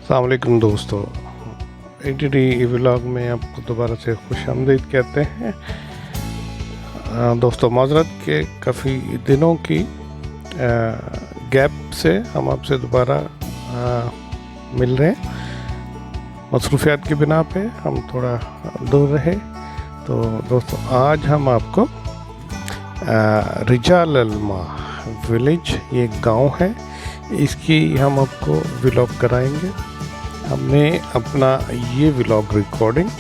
अस्सलाम वालेकुम दोस्तों, एटीडी व्लॉग में आपको दोबारा से खुशामदीद कहते हैं। दोस्तों माजरत के काफ़ी दिनों की गैप से हम आपसे दोबारा मिल रहे हैं। मसरूफियात की बिना पे हम थोड़ा दूर रहे। तो दोस्तों आज हम आपको रिजाल अलमा विलेज, ये गांव है, इसकी हम आपको व्लॉग कराएंगे। हमने अपना ये व्लॉग रिकॉर्डिंग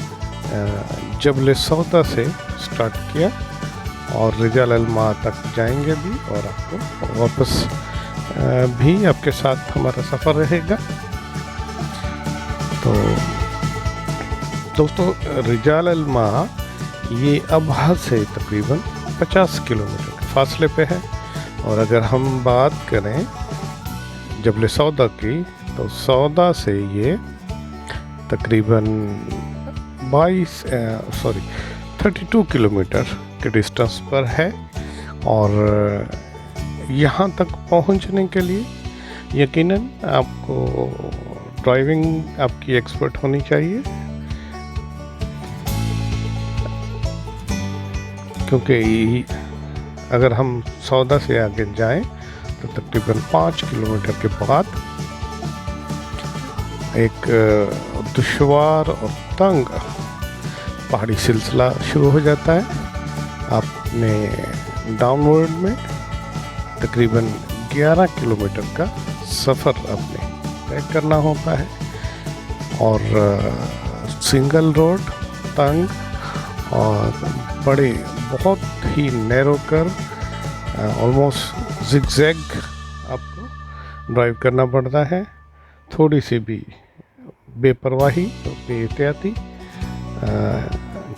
जबल सौदा से स्टार्ट किया और रिजाल अलमा तक जाएंगे भी, और आपको वापस भी आपके साथ हमारा सफ़र रहेगा। तो दोस्तों रिजाल अलमा ये अबहा से तकरीबन 50 किलोमीटर के फासले पे है। और अगर हम बात करें जबल सौदा की, तो सौदा से ये तकरीबन 32 किलोमीटर के डिस्टेंस पर है। और यहाँ तक पहुँचने के लिए यकीनन आपको ड्राइविंग आपकी एक्सपर्ट होनी चाहिए, क्योंकि अगर हम सौदा से आगे जाएं तो तकरीबन 5 किलोमीटर के बाद एक दुश्वार और तंग पहाड़ी सिलसिला शुरू हो जाता है। आपने डाउनवर्ड में तकरीबन 11 किलोमीटर का सफ़र आपने तय करना होता है। और सिंगल रोड, तंग और बड़े बहुत ही नैरो कर ऑलमोस्ट जिगजैग आपको ड्राइव करना पड़ता है। थोड़ी सी भी बेपरवाही, बेहतियाती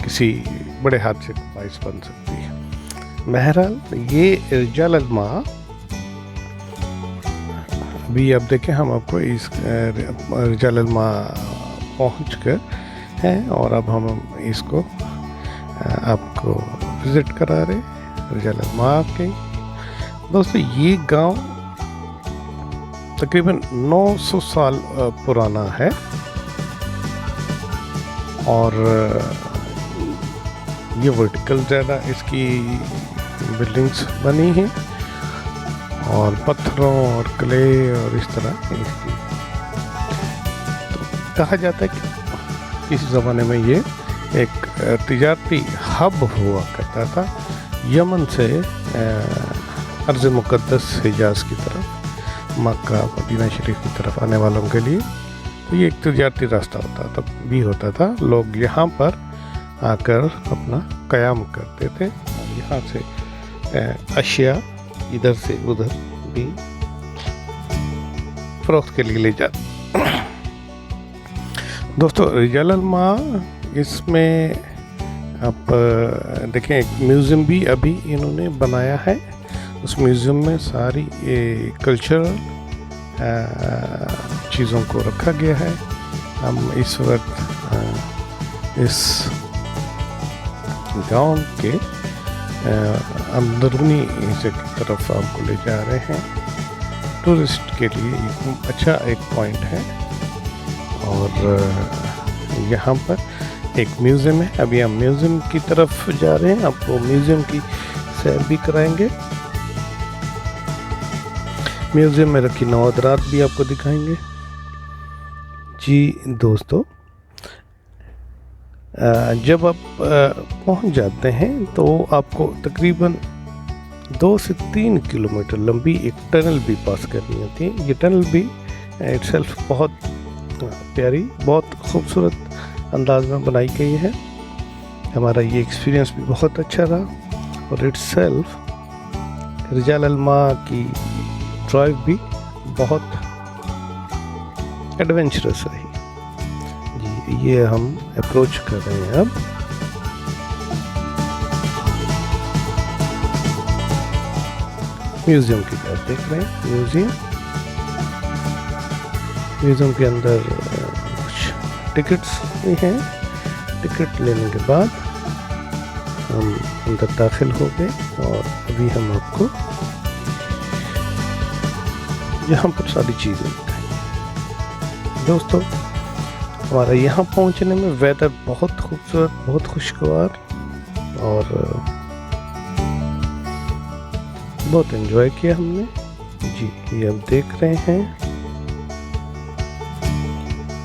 किसी बड़े हादसे का बाइस बन सकती है। बहरहाल ये रिजाल अलमा, अभी आप देखें हम आपको इस रिजाल अलमा पहुँच कर हैं और अब हम इसको आपको विज़िट करा रहे रिजाल अलमा के। दोस्तों ये गांव तकरीबन 900 साल पुराना है और ये वर्टिकल ज़्यादा इसकी बिल्डिंग्स बनी हैं और पत्थरों और क्ले और इस तरह इसकी। तो कहा जाता है कि किसी ज़माने में ये एक तिजारती हब हुआ करता था, यमन से अर्ज़ मुक़द्दस हिजाज़ की तरफ, मक्का मदीना शरीफ की तरफ आने वालों के लिए। तो ये एक तिजारती रास्ता होता था। लोग यहाँ पर आकर अपना क़याम करते थे और यहाँ से अशिया इधर से उधर भी फ़रोख्त के लिए ले जाते। दोस्तों रिजाल अलमा, इसमें आप देखें एक म्यूज़ियम भी अभी इन्होंने बनाया है। उस म्यूज़ियम में सारी ये कल्चरल चीज़ों को रखा गया है। हम इस वक्त इस गांव के अंदरूनी हिस्से की तरफ आपको ले जा रहे हैं। टूरिस्ट के लिए अच्छा एक पॉइंट है और यहाँ पर एक म्यूज़ियम है। अभी हम म्यूज़ियम की तरफ जा रहे हैं, आपको म्यूज़ियम की सैर भी कराएंगे। म्यूज़ियम में रखी नवादरात भी आपको दिखाएंगे। जी दोस्तों, जब आप पहुंच जाते हैं तो आपको तकरीबन 2 से 3 किलोमीटर लंबी एक टनल भी पास करनी होती है। ये टनल भी इटसेल्फ बहुत प्यारी, बहुत खूबसूरत अंदाज में बनाई गई है। हमारा ये एक्सपीरियंस भी बहुत अच्छा रहा और इटसेल्फ रिजाल अलमा की ड्राइव भी बहुत एडवेंचरस रही। जी ये हम अप्रोच कर रहे हैं अब। म्यूज़ियम की तरफ देख रहे हैं। म्यूज़ियम के अंदर कुछ टिकट्स भी हैं। टिकट लेने के बाद हम अंदर दाखिल हो गए और अभी हम आपको यहाँ पर सारी चीज़ें दिखाएंगे। दोस्तों, हमारा यहाँ पहुँचने में वेदर बहुत खूबसूरत, बहुत खुशगवार और बहुत एंजॉय किया हमने जी। ये अब देख रहे हैं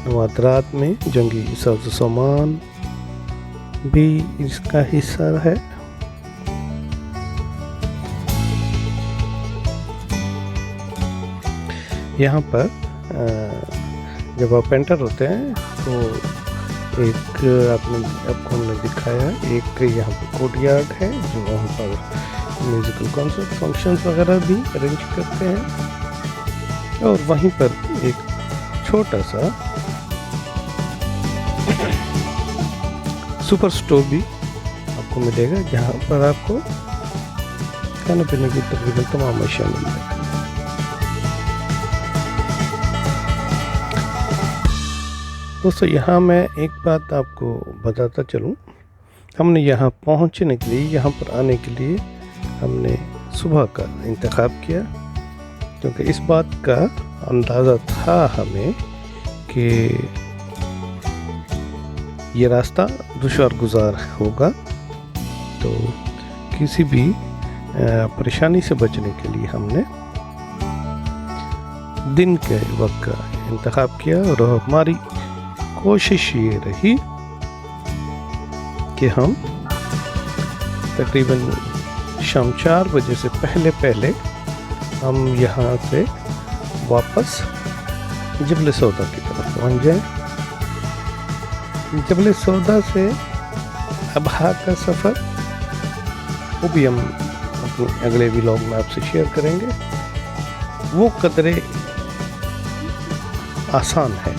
नवातरात में जंगी साजो सामान भी इसका हिस्सा है। यहाँ पर जब आप एंटर होते हैं तो एक आपको हमने दिखाया, एक यहाँ पर कोर्टयार्ड है जो वहाँ पर म्यूज़िकल कॉन्सर्ट फंक्शंस वगैरह भी अरेंज करते हैं। और वहीं पर एक छोटा सा सुपर स्टोर भी आपको मिलेगा जहाँ पर आपको खाने पीने की तकरीबन तमाम अशिया मिल जाएगी। दोस्तों, यहाँ मैं एक बात आपको बताता चलूँ, हमने यहाँ पहुँचने के लिए, यहाँ पर आने के लिए हमने सुबह का इंतखाब किया, क्योंकि इस बात का अंदाज़ा था हमें कि ये रास्ता दुश्वार गुजार होगा, तो किसी भी परेशानी से बचने के लिए हमने दिन के वक्त का इंतखाब किया। और हमारी कोशिश ये रही कि हम तकरीबन शाम 4 बजे से पहले हम यहाँ से वापस जबल सौदा की तरफ पहुँच जाएं। जबल सौदा से अबहा का सफ़र वो भी हम अपने अगले व्लॉग में आपसे शेयर करेंगे। वो कदरे आसान है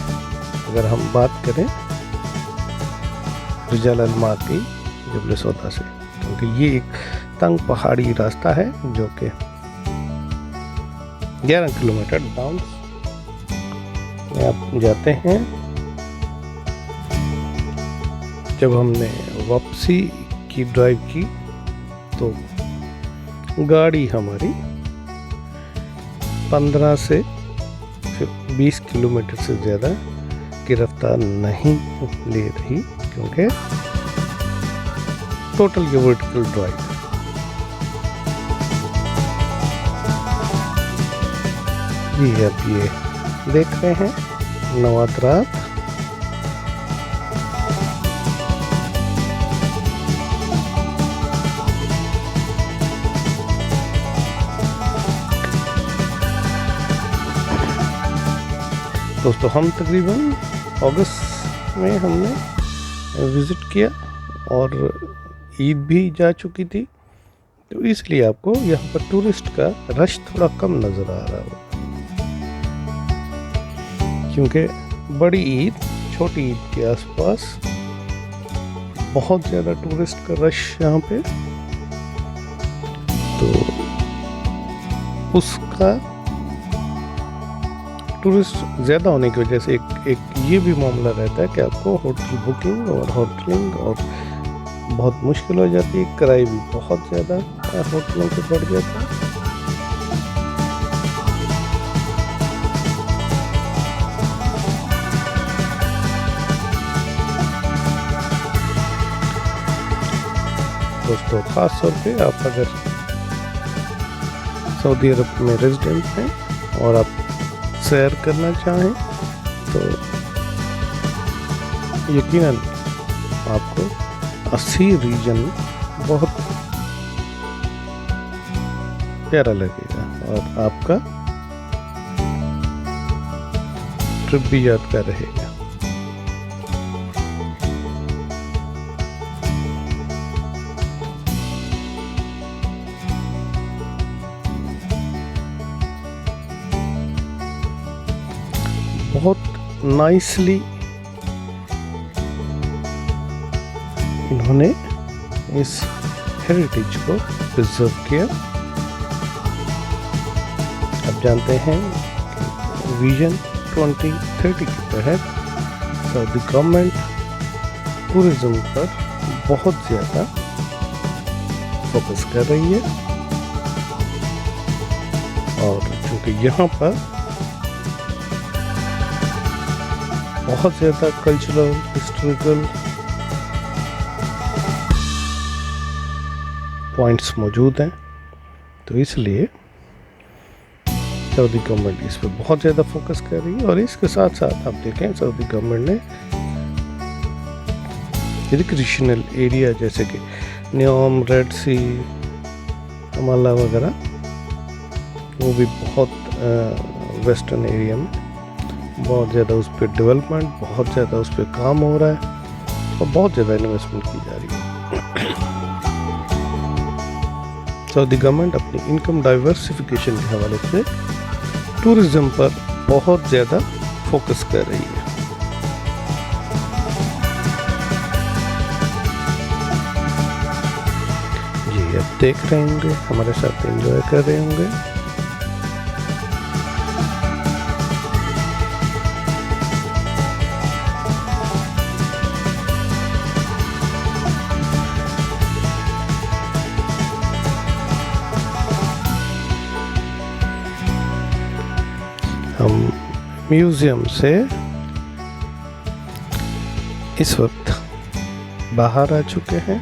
अगर हम बात करें रिजाल अलमा की जबल सौदा से, क्योंकि ये एक तंग पहाड़ी रास्ता है जो कि 11 किलोमीटर डाउन में आप जाते हैं। जब हमने वापसी की ड्राइव की तो गाड़ी हमारी 15 से 20 किलोमीटर से ज़्यादा की रफ्तार नहीं ले रही, क्योंकि टोटल ये वर्टिकल ड्राइव है। जी, अब ये देख रहे हैं नवातरात। दोस्तों, हम तकरीबन अगस्त में हमने विज़िट किया और ईद भी जा चुकी थी, तो इसलिए आपको यहाँ पर टूरिस्ट का रश थोड़ा कम नज़र आ रहा होगा, क्योंकि बड़ी ईद, छोटी ईद के आसपास बहुत ज़्यादा टूरिस्ट का रश यहाँ पे, तो उसका टूरिस्ट ज़्यादा होने की वजह से एक ये भी मामला रहता है कि आपको होटल बुकिंग और होटलिंग और बहुत मुश्किल हो जाती है। किराए भी बहुत ज़्यादा होटलों के बढ़ जाता है। दोस्तों, ख़ास तौर पे आप अगर सऊदी अरब में रेजिडेंट हैं और आप सैर करना चाहें तो यकीनन आपको 80 रीजन बहुत प्यारा लगेगा और आपका ट्रिप भी यादगार रहेगा। बहुत नाइसली इन्होंने इस हेरिटेज को प्रिजर्व किया। आप जानते हैं विजन 2030 के तहत सऊदी गवर्नमेंट टूरिज्म पर बहुत ज़्यादा फोकस कर रही है, और क्योंकि यहाँ पर बहुत ज़्यादा कल्चरल हिस्टोरिकल पॉइंट्स मौजूद हैं। तो इसलिए सऊदी गवर्नमेंट इस पर बहुत ज़्यादा फोकस कर रही है। और इसके साथ साथ आप देखें सऊदी गवर्नमेंट ने रिक्रिएशनल एरिया जैसे कि न्योम, रेड सी, अमाला वगैरह, वो भी बहुत वेस्टर्न एरिया में बहुत ज़्यादा उस पर डेवलपमेंट, बहुत ज़्यादा उस पर काम हो रहा है और बहुत ज़्यादा इन्वेस्टमेंट की जा रही है। सऊदी गवर्नमेंट अपनी इनकम डाइवर्सिफिकेशन के हवाले से टूरिज़्म पर बहुत ज़्यादा फोकस कर रही है। जी, अब देख रहे होंगे, हमारे साथ एंजॉय कर रहे होंगे। हम म्यूज़ियम से इस वक्त बाहर आ चुके हैं।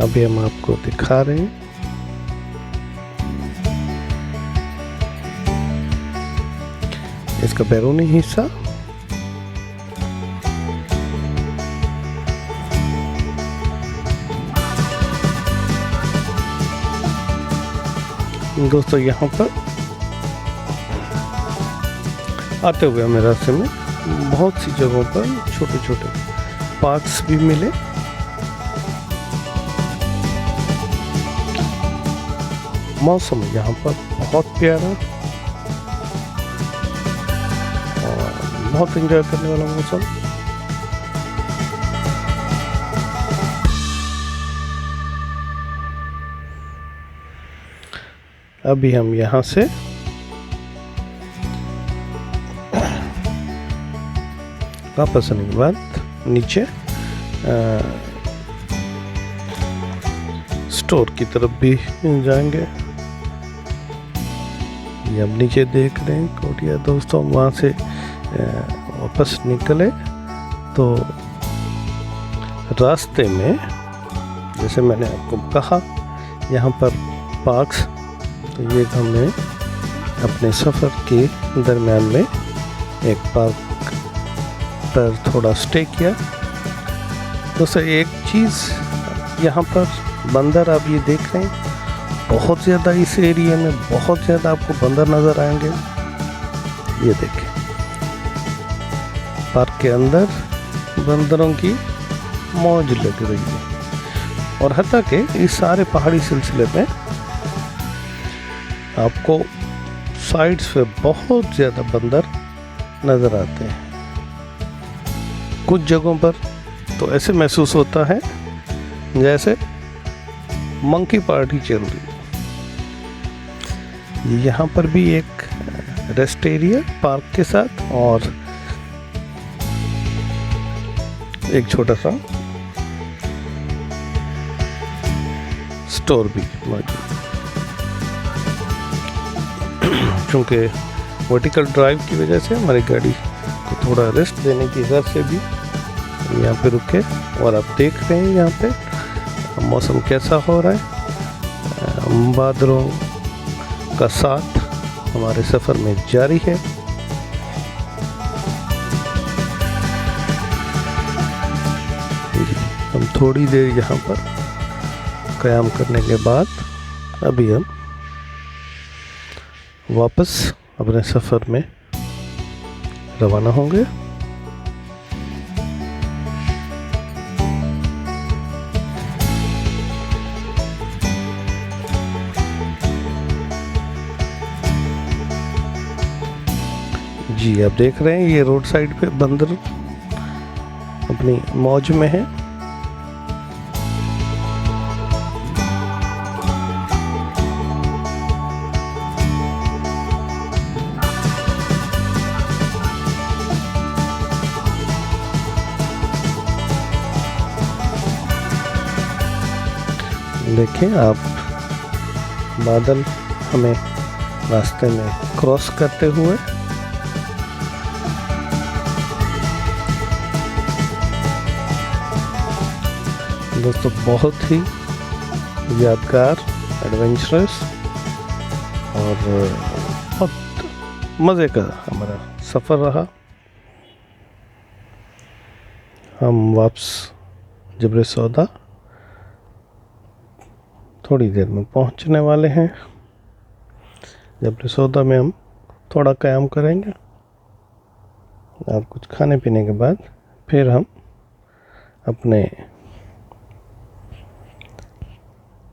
अभी हम आपको दिखा रहे हैं इसका बैरूनी हिस्सा। दोस्तों, यहाँ पर आते हुए हमें रास्ते में बहुत सी जगहों पर छोटे छोटे पार्क्स भी मिले। मौसम यहाँ पर बहुत प्यारा और बहुत एंजॉय करने वाला मौसम। अभी हम यहाँ से वापस आने के बाद नीचे स्टोर की तरफ भी जाएंगे। ये हम नीचे देख रहे हैं कोटिया। दोस्तों, वहाँ से वापस निकले तो रास्ते में, जैसे मैंने आपको कहा, यहाँ पर पार्क्स, तो ये हमने अपने सफ़र के दरमियान में एक पार्क पर थोड़ा स्टे किया। दोस्तों, एक चीज़ यहाँ पर बंदर आप ये देख रहे हैं, बहुत ज़्यादा इस एरिया में बहुत ज़्यादा आपको बंदर नज़र आएंगे। ये देखें, पार्क के अंदर बंदरों की मौज लग रही है। और हत्ता के इस सारे पहाड़ी सिलसिले में आपको साइड्स पे बहुत ज़्यादा बंदर नज़र आते हैं। कुछ जगहों पर तो ऐसे महसूस होता है जैसे मंकी पार्टी चल रही है। यहाँ पर भी एक रेस्ट एरिया पार्क के साथ और एक छोटा सा स्टोर भी मौजूद। चूँकि वर्टिकल ड्राइव की वजह से हमारी गाड़ी को थोड़ा रेस्ट देने की हिसाब से भी यहाँ पे रुके। और आप देख रहे हैं यहाँ पे मौसम कैसा हो रहा है। बादलों का साथ हमारे सफ़र में जारी है। हम थोड़ी देर यहाँ पर क़याम करने के बाद अभी हम वापस अपने सफ़र में रवाना होंगे। जी, आप देख रहे हैं ये रोड साइड पे बंदर अपनी मौज में है। देखें आप, बादल हमें रास्ते में क्रॉस करते हुए दोस्तों बहुत ही यादगार, एडवेंचरस और बहुत मज़े का हमारा सफ़र रहा। हम वापस जबल सौदा थोड़ी देर में पहुंचने वाले हैं। जबल सौदा में हम थोड़ा क़याम करेंगे और कुछ खाने पीने के बाद फिर हम अपने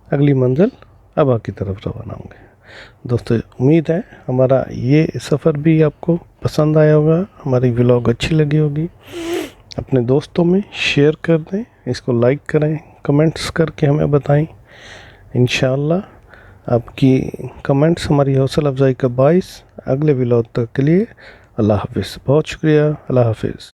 अगली मंजिल अबा की तरफ रवाना होंगे। दोस्तों उम्मीद है हमारा ये सफ़र भी आपको पसंद आया होगा, हमारी व्लॉग अच्छी लगी होगी। अपने दोस्तों में शेयर कर दें, इसको लाइक करें, कमेंट्स करके हमें बताएं। इंशाअल्लाह आपकी कमेंट्स हमारी हौसला अफजाई का बाइस। अगले व्लॉग तक के लिए अल्लाह हाफिज़। बहुत शुक्रिया। अल्लाह हाफिज़।